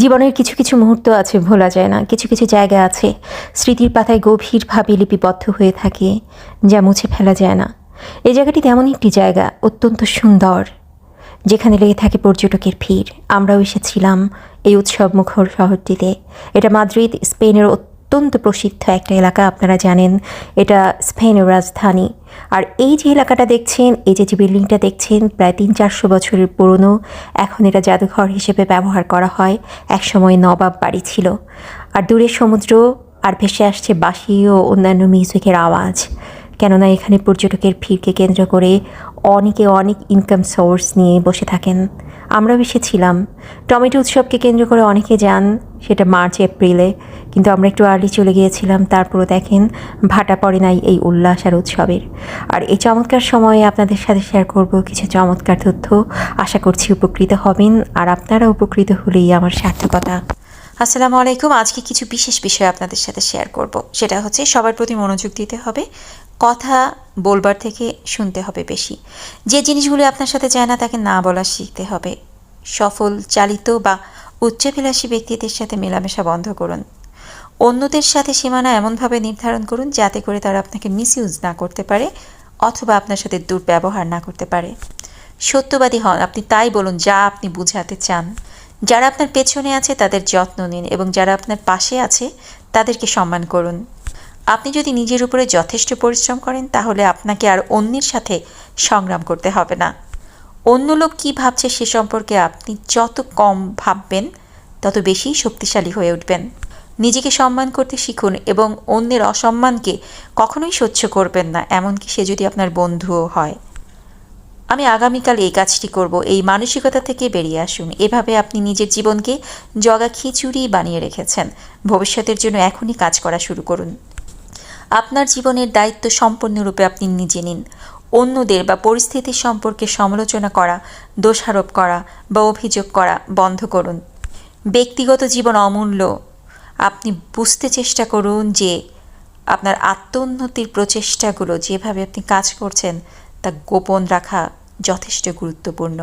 জীবনের কিছু কিছু মুহূর্ত আছে ভোলা যায় না, কিছু কিছু জায়গা আছে স্মৃতির পাতায় গভীরভাবে লিপিবদ্ধ হয়ে থাকে, যা মুছে ফেলা যায় না। এই জায়গাটি তেমনই একটি জায়গা, অত্যন্ত সুন্দর, যেখানে লেগে থাকে পর্যটকের ভিড়। আমরাও এসেছিলাম এই উৎসব মুখর শহরটিতে। এটা মাদ্রিদ, স্পেনের অত্যন্ত প্রসিদ্ধ একটা এলাকা। আপনারা জানেন এটা স্পেনের রাজধানী। আর এই যে এলাকাটা দেখছেন, এই যে বিল্ডিংটা দেখছেন, প্রায় 300-400 বছরের পুরনো। এখন এটা জাদুঘর হিসেবে ব্যবহার করা হয়। একসময় নবাব বাড়ি ছিল। আর দূরে সমুদ্র, আর ভেসে আসছে বাঁশি ও অন্যান্য মিউজিকের আওয়াজ। কেননা এখানে পর্যটকের ভিড়কে কেন্দ্র করে অনেকে অনেক ইনকাম সোর্স নিয়ে বসে থাকেন। আমরাও এসেছিলাম। টমেটো উৎসবকে কেন্দ্র করে অনেকে যান, সেটা মার্চ এপ্রিলে, কিন্তু আমরা একটু আর্লি চলে গিয়েছিলাম। তারপরও দেখেন ভাটা পড়ে নাই এই উল্লাস আর উৎসবের। আর এই চমৎকার সময়ে আপনাদের সাথে শেয়ার করব কিছু চমৎকার তথ্য। আশা করছি উপকৃত হবেন, আর আপনারা উপকৃত হলেই আমার সার্থকতা। আসসালামু আলাইকুম। আজকে কিছু বিশেষ বিষয় আপনাদের সাথে শেয়ার করব। সেটা হচ্ছে সবার প্রতি মনোযোগ দিতে হবে, কথা বলবার থেকে শুনতে হবে বেশি। যে জিনিসগুলো আপনার সাথে যায় না তাকে না বলা শিখতে হবে। সফল, চালিত বা উচ্চাভিলাষী ব্যক্তিদের সাথে মেলামেশা বন্ধ করুন। অন্যদের সাথে সীমানা এমনভাবে নির্ধারণ করুন যাতে করে তারা আপনাকে মিসইউজ না করতে পারে অথবা আপনার সাথে দুর্ব্যবহার না করতে পারে। সত্যবাদী হন, আপনি তাই বলুন যা আপনি বুঝাতে চান। যারা আপনার পেছনে আছে তাদের যত্ন নিন এবং যারা আপনার পাশে আছে তাদেরকে সম্মান করুন। আপনি যদি নিজের উপরে যথেষ্ট পরিশ্রম করেন তাহলে আপনাকে আর অন্যের সাথে সংগ্রাম করতে হবে না। অন্য লোক কী ভাবছে সে সম্পর্কে আপনি যত কম ভাববেন তত বেশি শক্তিশালী হয়ে উঠবেন। নিজেকে সম্মান করতে শিখুন এবং অন্যের অসম্মানকে কখনোই সহ্য করবেন না, এমনকি সে যদি আপনার বন্ধুও হয়। আমি আগামীকাল এই কাজটি করব, এই মানসিকতা থেকে বেরিয়ে আসুন। এভাবে আপনি নিজের জীবনকে জগা খিচুড়ি বানিয়ে রেখেছেন। ভবিষ্যতের জন্য এখনই কাজ করা শুরু করুন। আপনার জীবনের দায়িত্ব সম্পূর্ণরূপে আপনি নিজে নিন। অন্যদের বা পরিস্থিতির সম্পর্কে সমালোচনা করা, দোষারোপ করা বা অভিযোগ করা বন্ধ করুন। ব্যক্তিগত জীবন অমূল্য। আপনি বুঝতে চেষ্টা করুন যে আপনার আত্মোন্নতির প্রচেষ্টাগুলো যেভাবে আপনি কাজ করছেন তা গোপন রাখা যথেষ্ট গুরুত্বপূর্ণ।